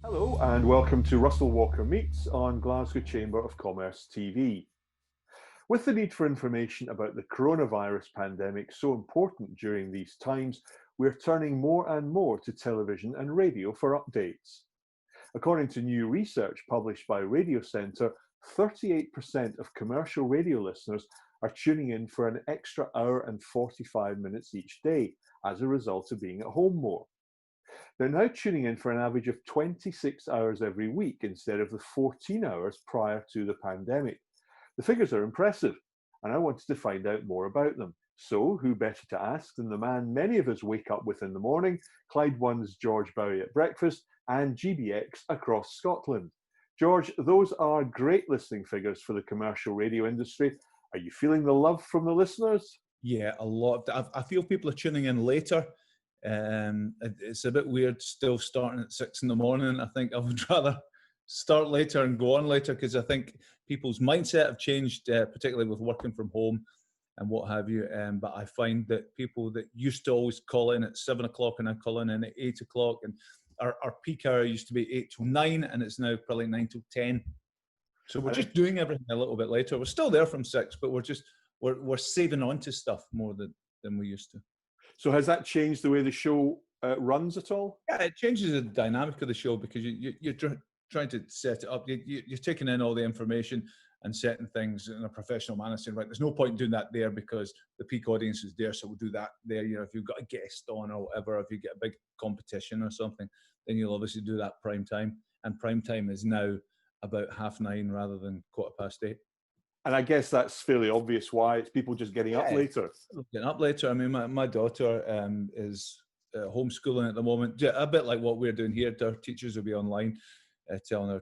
Hello and welcome to Russell Walker Meets on Glasgow Chamber of Commerce TV. With the need for information about the coronavirus pandemic so important during these times, we're turning more and more to television and radio for updates. According to new research published by Radiocentre, 38% of commercial radio listeners are tuning in for an extra hour and 45 minutes each day as a result of being at home more. They're now tuning in for an average of 26 hours every week instead of the 14 hours prior to the pandemic. The figures are impressive, and I wanted to find out more about them. So, who better to ask than the man many of us wake up with in the morning, Clyde One's George Bowie at breakfast, and GBX across Scotland. George, those are great listening figures for the commercial radio industry. Are you feeling the love from the listeners? Yeah, a lot. I feel people are tuning in later. It's a bit weird still starting at 6 in the morning. I think I would rather start later and go on later because I think people's mindset have changed, particularly with working from home and what have you. But I find that people that used to always call in at 7 o'clock and I call in at 8 o'clock, and our peak hour used to be 8 till 9, and it's now probably 9 till 10. So we're just doing everything a little bit later. We're still there from 6, but we're saving on to stuff more than we used to. So has that changed the way the show runs at all? Yeah, it changes the dynamic of the show because you're trying to set it up. You're taking in all the information and setting things in a professional manner, saying, right, there's no point in doing that there because the peak audience is there, so we'll do that there. You know, if you've got a guest on or whatever, if you get a big competition or something, then you'll obviously do that prime time. And prime time is now about 9:30 rather than 8:15. And I guess that's fairly obvious why. It's people just getting up later. Getting up later. I mean, my daughter is homeschooling at the moment, a bit like what we're doing here. Our teachers will be online telling her,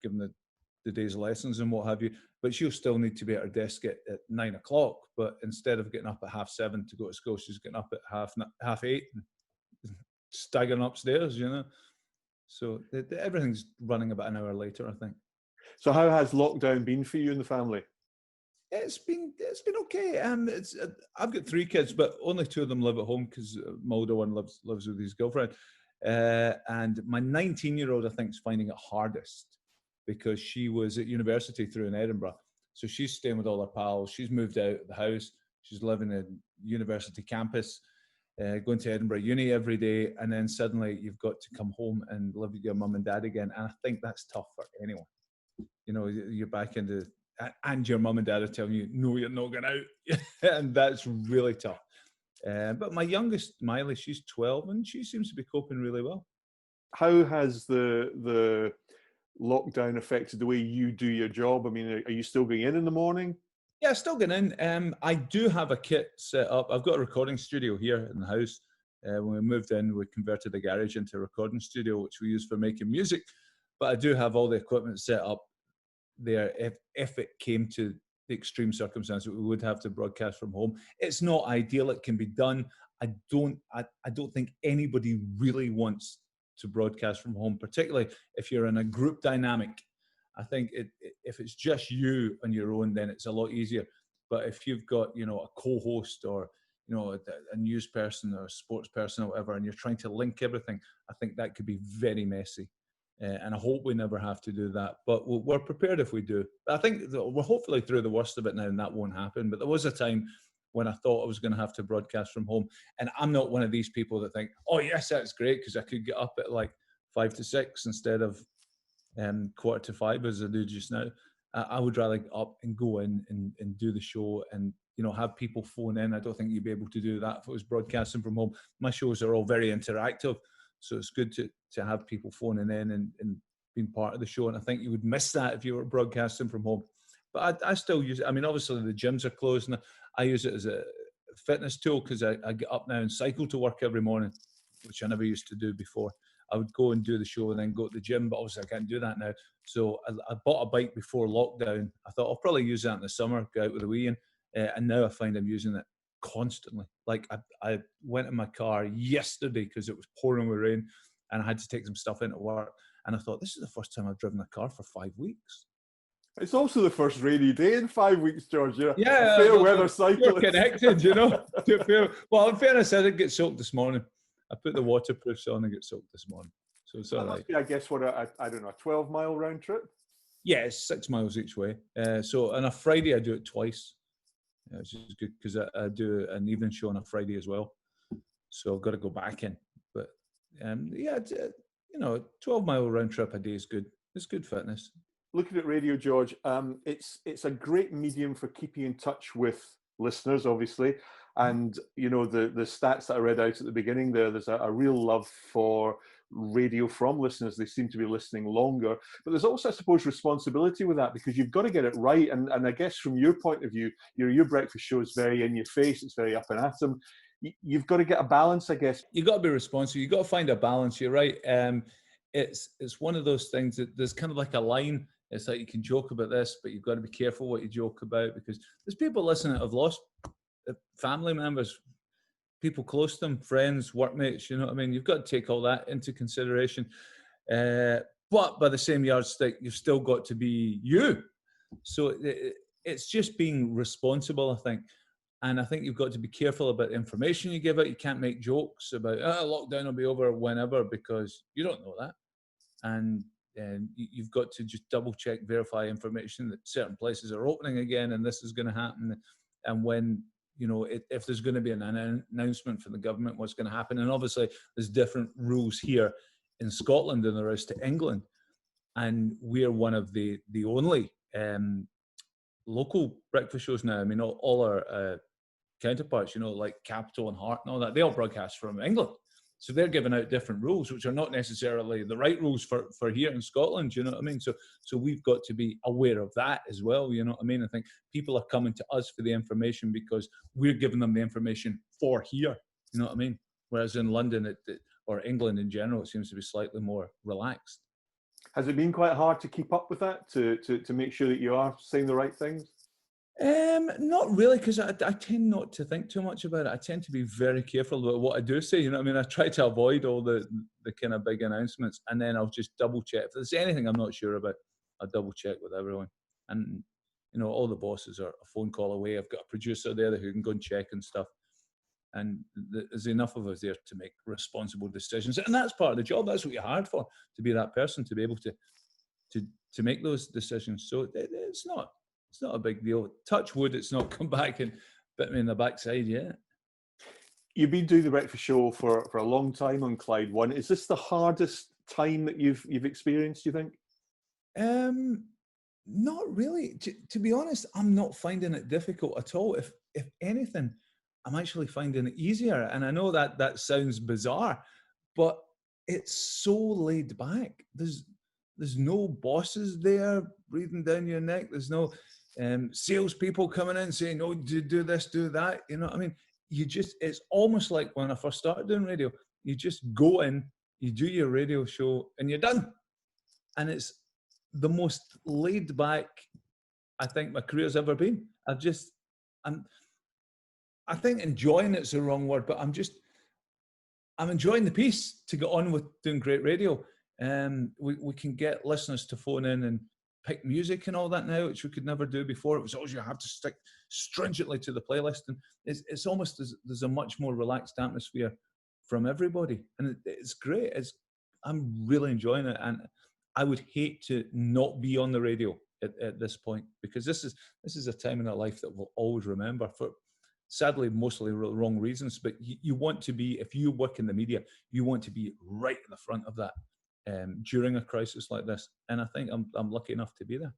giving the day's lessons and what have you. But she'll still need to be at her desk at 9 o'clock. But instead of getting up at 7:30 to go to school, she's getting up at half 8 and staggering upstairs, So everything's running about an hour later, I think. So how has lockdown been for you and the family? It's been okay. I've got 3 kids, but only 2 of them live at home because my older one lives with his girlfriend. And my 19-year-old, I think, is finding it hardest because she was at university through in Edinburgh. So she's staying with all her pals. She's moved out of the house. She's living in university campus, going to Edinburgh Uni every day. And then suddenly you've got to come home and live with your mum and dad again. And I think that's tough for anyone. You're back into, and your mum and dad are telling you, no, you're not going out. And that's really tough. But my youngest, Miley, she's 12 and she seems to be coping really well. How has the lockdown affected the way you do your job? I mean, are you still going in the morning? Yeah, still getting in. I do have a kit set up. I've got a recording studio here in the house. When we moved in, we converted the garage into a recording studio, which we use for making music. But I do have all the equipment set up there if it came to the extreme circumstance that we would have to broadcast from home. It's not ideal. It can be done. I don't think anybody really wants to broadcast from home, particularly if you're in a group dynamic. I think if it's just you on your own, then it's a lot easier. But if you've got, a co-host or, a news person or a sports person or whatever, and you're trying to link everything, I think that could be very messy. And I hope we never have to do that. But we're prepared if we do. I think we're hopefully through the worst of it now and that won't happen. But there was a time when I thought I was going to have to broadcast from home. And I'm not one of these people that think, oh, yes, that's great, because I could get up at like 5 to 6 instead of 4:45 as I do just now. I would rather get up and go in and do the show and, have people phone in. I don't think you'd be able to do that if it was broadcasting from home. My shows are all very interactive. So it's good to have people phoning in and being part of the show. And I think you would miss that if you were broadcasting from home. But I still use it. I mean, obviously the gyms are closed and I use it as a fitness tool because I get up now and cycle to work every morning, which I never used to do before. I would go and do the show and then go to the gym, but obviously I can't do that now. So I bought a bike before lockdown. I thought I'll probably use that in the summer, go out with a wee one. And now I find I'm using it constantly. Like I went in my car yesterday because it was pouring with rain and I had to take some stuff into work. And I thought, this is the first time I've driven a car for 5 weeks. It's also the first rainy day in 5 weeks, George. Yeah, fair weather cycle. Connected, Well, in fairness, I did get soaked this morning. I put the waterproofs on and get soaked this morning. So it's all That right. must be, I guess, what I don't know, a 12-mile round trip? Yeah, it's 6 miles each way. So on a Friday, I do it twice, which is good because I do an evening show on a Friday as well. So I've got to go back in. But yeah, 12-mile round trip a day is good. It's good fitness. Looking at radio, George, it's a great medium for keeping in touch with listeners, obviously. And, you know, the stats that I read out at the beginning there's a real love for radio from listeners. They seem to be listening longer. But there's also, I suppose, responsibility with that because you've got to get it right. And I guess from your point of view, your breakfast show is very in your face. It's very up and at 'em. You've got to get a balance, I guess. You've got to be responsible. You've got to find a balance. You're right. It's one of those things that there's kind of like a line. It's like you can joke about this, but you've got to be careful what you joke about because there's people listening that have lost family members, people close to them, friends, workmates. You know what I mean? You've got to take all that into consideration. But by the same yardstick, you've still got to be you. So it's just being responsible, I think. And I think you've got to be careful about the information you give out. You can't make jokes about lockdown will be over whenever because you don't know that. And you've got to just double check, verify information that certain places are opening again and this is going to happen. And when, you know, if there's going to be an announcement from the government, what's going to happen. And obviously there's different rules here in Scotland than there is to England. And we're one of the only local breakfast shows now. I mean, all our counterparts, you know, like Capital and Heart and all that, they all broadcast from England. So they're giving out different rules, which are not necessarily the right rules for here in Scotland, you know what I mean? So we've got to be aware of that as well, you know what I mean? I think people are coming to us for the information because we're giving them the information for here, you know what I mean? Whereas in London or England in general, it seems to be slightly more relaxed. Has it been quite hard to keep up with that, to make sure that you are saying the right things? Not really, because I tend not to think too much about it. I tend to be very careful about what I do say. You know what I mean? I try to avoid all the kind of big announcements, and then I'll just double check. If there's anything I'm not sure about, I'll double check with everyone. And you know, all the bosses are a phone call away. I've got a producer there who can go and check and stuff. And there's enough of us there to make responsible decisions, and that's part of the job. That's what you're hired for, to be that person, to be able to make those decisions. So it's not a big deal. Touch wood, it's not come back and bit me in the backside yet. You've been doing the breakfast show for a long time on Clyde One. Is this the hardest time that you've experienced, do you think? Not really. To be honest, I'm not finding it difficult at all. If anything, I'm actually finding it easier. And I know that sounds bizarre, but it's so laid back. There's no bosses there breathing down your neck. There's no salespeople coming in saying, "Oh, do this, do that." You know what I mean? It's almost like when I first started doing radio. You just go in, you do your radio show, and you're done. And it's the most laid back I think my career's ever been. I think enjoying it's the wrong word, but I'm enjoying the piece to get on with doing great radio. We can get listeners to phone in and pick music and all that now, which we could never do before. It was always you have to stick stringently to the playlist, and it's almost there's a much more relaxed atmosphere from everybody, and it's great. I'm really enjoying it, and I would hate to not be on the radio at this point, because this is a time in our life that we'll always remember for, sadly, mostly wrong reasons. But you want to be, if you work in the media, you want to be right in the front of that during a crisis like this. And I think I'm lucky enough to be there.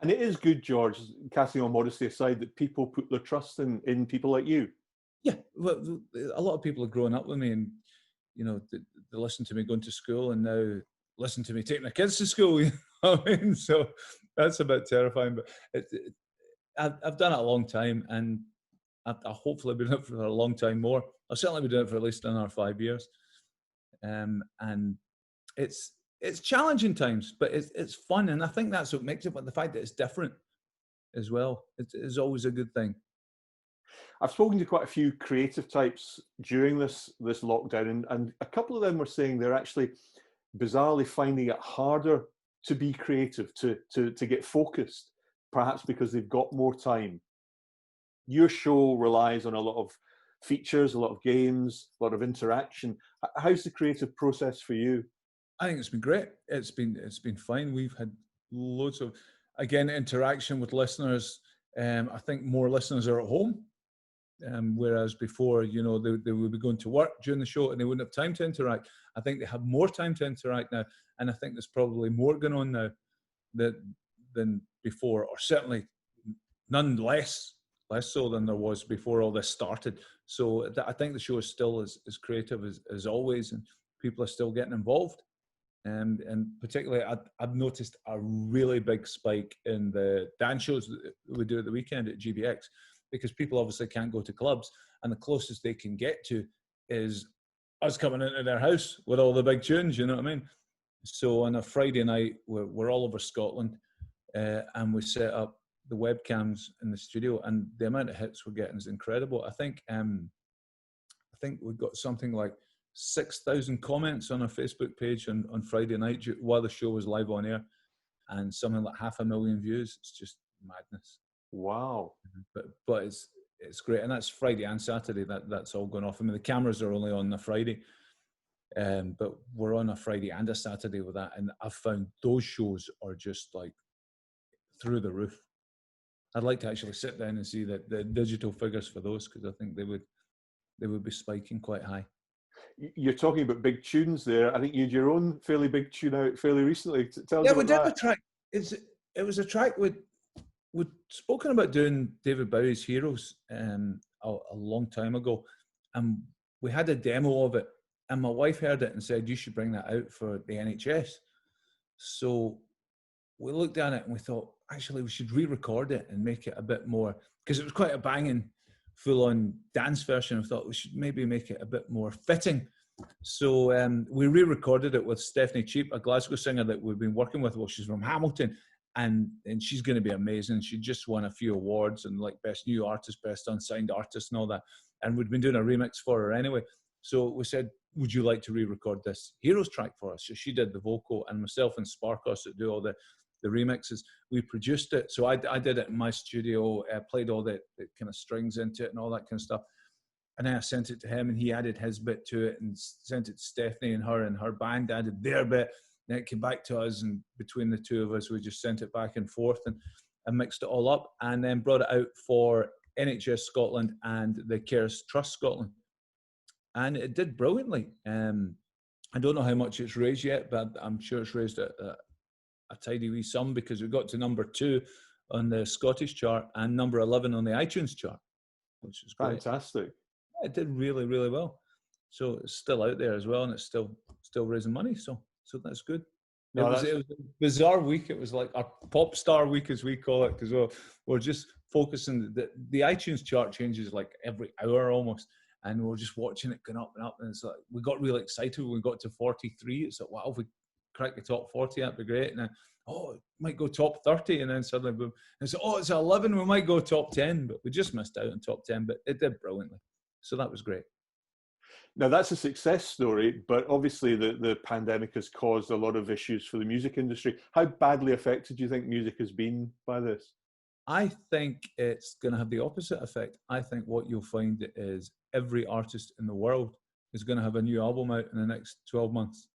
And it is good, George, casting all modesty aside, that people put their trust in people like you. Yeah, well, a lot of people are growing up with me, and you know, they listen to me going to school, and now listen to me taking their kids to school. You know what I mean? So that's a bit terrifying. But I've done it a long time, and I'll hopefully be doing it for a long time more. I'll certainly be doing it for at least another 5 years. And it's challenging times, but it's fun, and I think that's what makes it. But the fact that it's different as well, it's always a good thing. I've spoken to quite a few creative types during this lockdown, and a couple of them were saying they're actually bizarrely finding it harder to be creative, to get focused, perhaps because they've got more time. Your show relies on a lot of features, a lot of games, a lot of interaction. How's the creative process for you? I think it's been great. It's been fine. We've had loads of, again, interaction with listeners. I think more listeners are at home, whereas before, you know, they would be going to work during the show and they wouldn't have time to interact. I think they have more time to interact now, and I think there's probably more going on now than before, or certainly none less so than there was before all this started. So I think the show is still as creative as always, and people are still getting involved. And particularly, I've noticed a really big spike in the dance shows that we do at the weekend at GBX, because people obviously can't go to clubs, and the closest they can get to is us coming into their house with all the big tunes, you know what I mean? So on a Friday night, we're all over Scotland, and we set up the webcams in the studio, and the amount of hits we're getting is incredible. I think we've got something like 6,000 comments on our Facebook page on Friday night while the show was live on air, and something like 500,000 views. It's just madness. Wow. But it's great, and that's Friday and Saturday. That's all going off. I mean, the cameras are only on a Friday, but we're on a Friday and a Saturday with that, and I've found those shows are just like through the roof. I'd like to actually sit down and see the digital figures for those, because I think they would be spiking quite high. You're talking about big tunes there. I think you had your own fairly big tune out fairly recently. Tell us about we did that. a track. It was a track we'd spoken about doing David Bowie's Heroes a long time ago, and we had a demo of it, and my wife heard it and said, you should bring that out for the NHS. So we looked at it and we thought, actually, we should re-record it and make it a bit more, because it was quite a banging, full-on dance version. I thought we should maybe make it a bit more fitting. So we re-recorded it with Stephanie Cheap, a Glasgow singer that we've been working with. Well, she's from Hamilton, and she's going to be amazing. She just won a few awards, and like Best New Artist, Best Unsigned Artist and all that. And we'd been doing a remix for her anyway. So we said, would you like to re-record this Heroes track for us? So she did the vocal, and myself and Sparkos that do all the remixes, we produced it. So I did it in my studio, played all the kind of strings into it and all that kind of stuff. And then I sent it to him, and he added his bit to it, and sent it to Stephanie, and her band added their bit. Then it came back to us, and between the two of us, we just sent it back and forth and mixed it all up, and then brought it out for NHS Scotland and the Cares Trust Scotland. And it did brilliantly. I don't know how much it's raised yet, but I'm sure it's raised a tidy wee sum, because we got to number 2 on the Scottish chart and number 11 on the iTunes chart, which is great. Fantastic. Yeah, it did really, really well. So it's still out there as well, and it's still raising money. So that's good. No, it was a bizarre week. It was like our pop star week, as we call it, because we're just focusing. The iTunes chart changes like every hour almost, and we're just watching it going up and up. And it's like, we got really excited when we got to 43. It's like, wow, if we crack the top 40, that'd be great. And then, it might go top 30, and then suddenly boom, and so it's 11, we might go top 10, but we just missed out on top 10, but it did brilliantly. So that was great. Now that's a success story, but obviously the pandemic has caused a lot of issues for the music industry. How badly affected do you think music has been by this? I think it's going to have the opposite effect. I think what you'll find is every artist in the world is going to have a new album out in the next 12 months.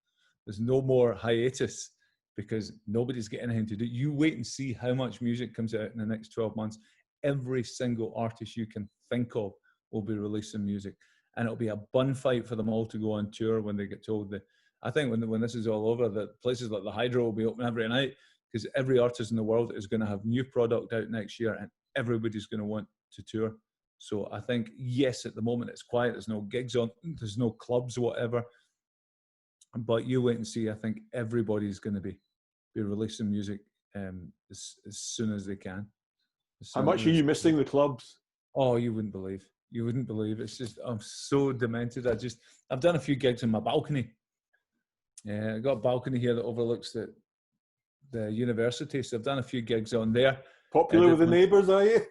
There's no more hiatus, because nobody's getting anything to do. You wait and see how much music comes out in the next 12 months. Every single artist you can think of will be releasing music. And it'll be a bun fight for them all to go on tour when they get told that. I think when this is all over, that places like the Hydro will be open every night, because every artist in the world is going to have new product out next year, and everybody's going to want to tour. So I think, yes, at the moment it's quiet. There's no gigs on, there's no clubs, whatever. But you wait and see. I think everybody's going to be releasing music as soon as they can. How much are you missing the clubs? Oh, you wouldn't believe. You wouldn't believe. It's just, I'm so demented. I've done a few gigs on my balcony. Yeah, I got a balcony here that overlooks the university, so I've done a few gigs on there. Popular with the neighbours, are you?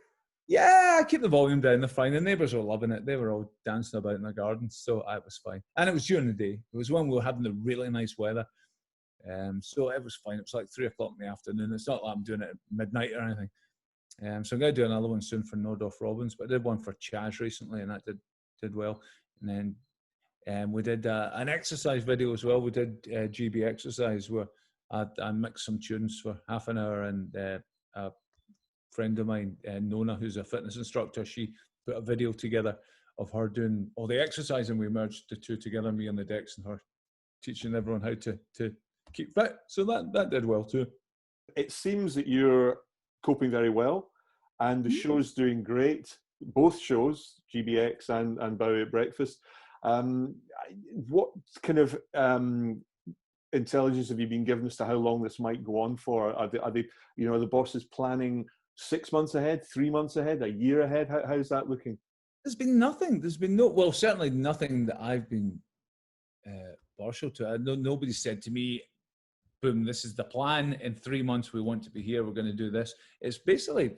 Yeah, I keep the volume down. They're fine. The neighbours were loving it. They were all dancing about in their gardens, so it was fine. And it was during the day. It was when we were having the really nice weather. So it was fine. It was like 3 o'clock in the afternoon. It's not like I'm doing it at midnight or anything. So I'm going to do another one soon for Nordorf Robbins, but I did one for Chaz recently, and that did well. And then We did an exercise video as well. We did GB exercise where I mixed some tunes for half an hour, and a friend of mine, Nona, who's a fitness instructor, she put a video together of her doing all the exercise, and we merged the two together, me on the decks and her teaching everyone how to keep fit. So that did well too. It seems that you're coping very well, and the show's doing great. Both shows, GBX and Bowie at Breakfast. What kind of intelligence have you been given as to how long this might go on for? Are they are the bosses planning 6 months ahead, 3 months ahead, a year ahead? How's that looking? There's been nothing. There's been certainly nothing that I've been partial to. Nobody said to me, boom, this is the plan. In 3 months, we want to be here. We're going to do this. It's basically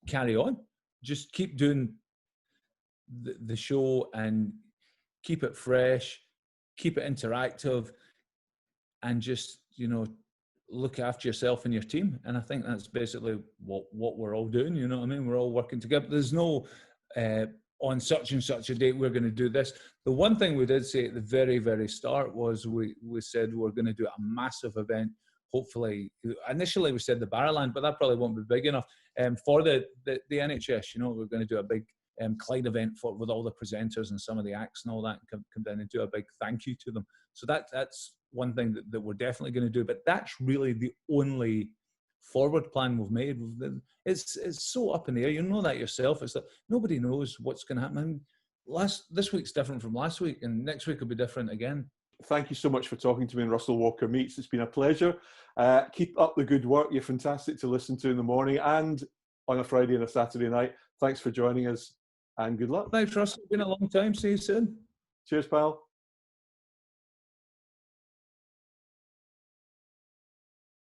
carry on. Just keep doing the show and keep it fresh, keep it interactive, and just, look after yourself and your team. And I think that's basically what we're all doing. You know what I mean? We're all working together. There's no on such and such a date we're going to do this. The one thing we did say at the very, very start was we said we're going to do a massive event. Hopefully, initially we said the Barrowland, but that probably won't be big enough. For the NHS, we're going to do a big Clyde event with all the presenters and some of the acts and all that, and come down and do a big thank you to them. So that's one thing that we're definitely going to do. But that's really the only forward plan we've made. It's so up in the air. You know that yourself. It's that nobody knows what's going to happen. This week's different from last week, and next week will be different again. Thank you so much for talking to me on Russell Walker Meets. It's been a pleasure. Keep up the good work. You're fantastic to listen to in the morning and on a Friday and a Saturday night. Thanks for joining us, and good luck. Thanks, Russell. It's been a long time. See you soon. Cheers, pal.